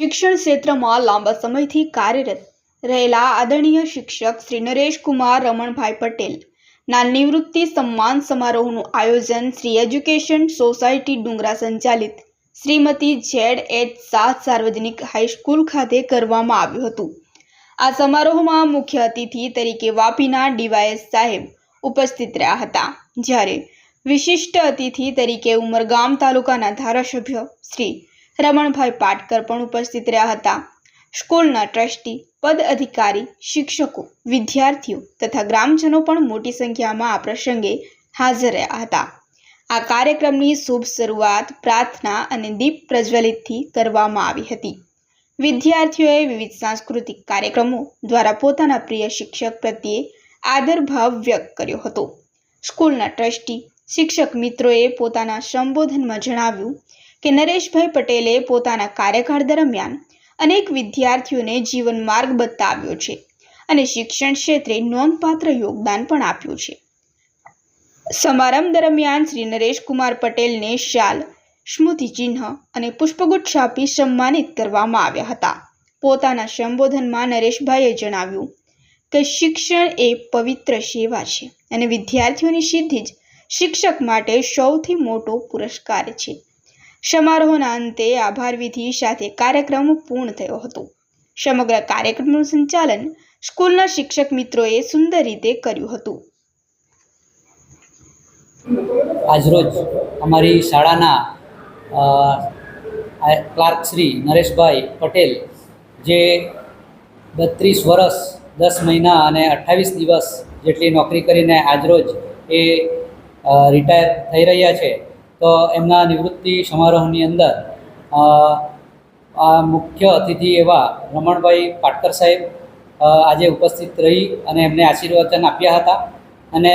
શિક્ષણ ક્ષેત્રમાં લાંબા સમયથી કાર્યરત રહેલા આદરણીય શિક્ષક શ્રી નરેશકુમાર રમણભાઈ પટેલના નિવૃત્તિ સન્માન સમારોહનું આયોજન શ્રી એજ્યુકેશન સોસાયટી ડુંગરા સંચાલિત શ્રીમતી ZH શાહ સાર્વજનિક હાઈસ્કૂલ ખાતે કરવામાં આવ્યું હતું। આ સમારોહમાં મુખ્ય અતિથિ તરીકે વાપીના DYS સાહેબ ઉપસ્થિત રહ્યા હતા, જ્યારે વિશિષ્ટ અતિથિ તરીકે ઉમરગામ તાલુકાના ધારાસભ્ય શ્રી રમણભાઈ પાટકર પણ ઉપસ્થિત રહ્યા હતા। સ્કૂલના ટ્રસ્ટી, પદ અધિકારી, શિક્ષકો, વિદ્યાર્થીઓ તથા ગ્રામજનો પણ મોટી સંખ્યામાં આ પ્રસંગે હાજર રહ્યા હતા। આ કાર્યક્રમની શુભ શરૂઆત પ્રાર્થના અને દીપ પ્રજ્વલિતથી કરવામાં આવી હતી। વિદ્યાર્થીઓએ વિવિધ સાંસ્કૃતિક કાર્યક્રમો દ્વારા પોતાના પ્રિય શિક્ષક પ્રત્યે આદરભાવ વ્યક્ત કર્યો હતો। સ્કૂલના ટ્રસ્ટી, શિક્ષક મિત્રોએ પોતાના સંબોધનમાં જણાવ્યું કે નરેશભાઈ પટેલે પોતાના કાર્યકાળ દરમિયાન અનેક વિદ્યાર્થીઓને જીવન માર્ગ બતાવ્યો છે અને શિક્ષણ ક્ષેત્રે નોંધપાત્ર યોગદાન પણ આપ્યું છે। સમારંભ દરમિયાન શ્રી નરેશકુમાર પટેલને શાલ, સ્મૃતિચિહ્ન અને પુષ્પગુચ્છ આપી સન્માનિત કરવામાં આવ્યા હતા। પોતાના સંબોધનમાં નરેશભાઈએ જણાવ્યું કે શિક્ષણ એ પવિત્ર સેવા છે અને વિદ્યાર્થીઓની સિદ્ધિ જ શિક્ષક માટે સૌથી મોટો પુરસ્કાર છે। સમારોહના અંતે આભાર વિધિ સાથે કાર્યક્રમ પૂર્ણ થયો હતો। સમગ્ર કાર્યક્રમનું સંચાલન સ્કૂલના શિક્ષક મિત્રોએ સુંદર રીતે કર્યું હતું। આજરોજ અમારી શાળાના ક્લાર્ક શ્રી નરેશભાઈ પટેલ, જે 32 વર્ષ 10 મહિના અને 28 દિવસ જેટલી નોકરી કરીને આજરોજ એ રિટાયર થઈ રહ્યા છે, તો એમના નિવૃત્તિ સમારોહની અંદર મુખ્ય અતિથિ એવા રમણભાઈ પાટકર સાહેબ આજે ઉપસ્થિત રહી અને એમને આશીર્વચન આપ્યા હતા અને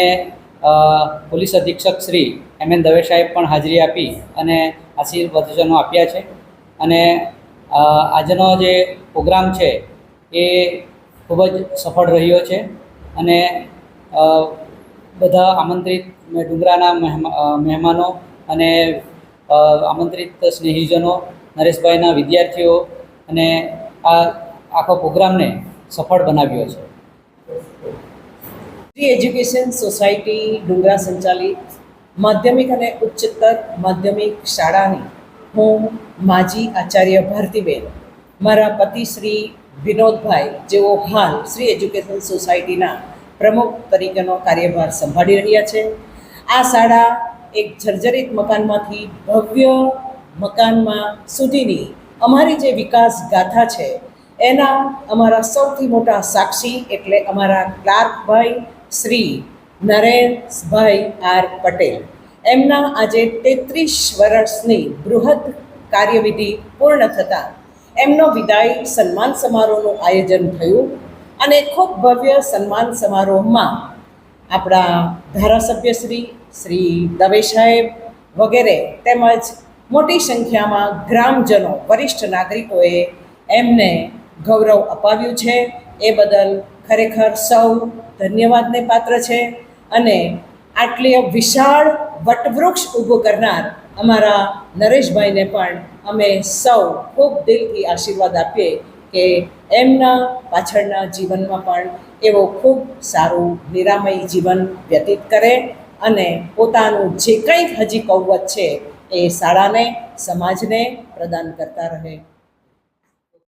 પોલીસ અધિક્ષક શ્રી MN દવે સાહેબ પણ હાજરી આપી અને આશીર્વચનો આપ્યા છે। અને આજનો જે પ્રોગ્રામ છે એ ખૂબ જ સફળ રહ્યો છે અને બધા આમંત્રિત ડુંગરાના મહેમાનો અને આમંત્રિત સ્નેહીજનો, નરેશભાઈના વિદ્યાર્થીઓ અને આ આખો પ્રોગ્રામને સફળ બનાવ્યો છે। શ્રી એજ્યુકેશન સોસાયટી ડુંગરા સંચાલિત માધ્યમિક અને ઉચ્ચતર માધ્યમિક શાળાની હું માજી આચાર્ય ભારતીબેન, મારા પતિ શ્રી વિનોદભાઈ, જેઓ હાલ શ્રી એજ્યુકેશન સોસાયટીના પ્રમુખ તરીકેનો કાર્યભાર સંભાળી રહ્યા છે। આ શાળા એક જર્જરિત મકાનમાંથી ભવ્ય મકાનમાં સુધીની અમારી જે વિકાસ ગાથા છે એના અમારા સૌથી મોટા સાક્ષી એટલે અમારા ક્લાર્કભાઈ શ્રી નરેશભાઈ R પટેલ। એમના આજે 33 વર્ષની બૃહદ કાર્યવિધિ પૂર્ણ થતાં એમનો વિદાય સન્માન સમારોહનું આયોજન થયું અને ખૂબ ભવ્ય સન્માન સમારોહમાં આપણા ધારાસભ્યશ્રી શ્રી દવે સાહેબ વગેરે તેમજ મોટી સંખ્યામાં ગ્રામજનો, વરિષ્ઠ નાગરિકોએ એમને ગૌરવ અપાવ્યું છે। એ બદલ ખરેખર સૌ ધન્યવાદને પાત્ર છે અને આટલી વિશાળ વટવૃક્ષ ઊભું કરનાર અમારા નરેશભાઈને પણ અમે સૌ ખૂબ દિલથી આશીર્વાદ આપીએ કે એમના પાછળના જીવનમાં પણ એવો ખૂબ સારું નિરામય જીવન વ્યતીત કરે અને પોતાનું જે કંઈક હજી કૌવત છે એ શાળાને, સમાજને પ્રદાન કરતા રહે।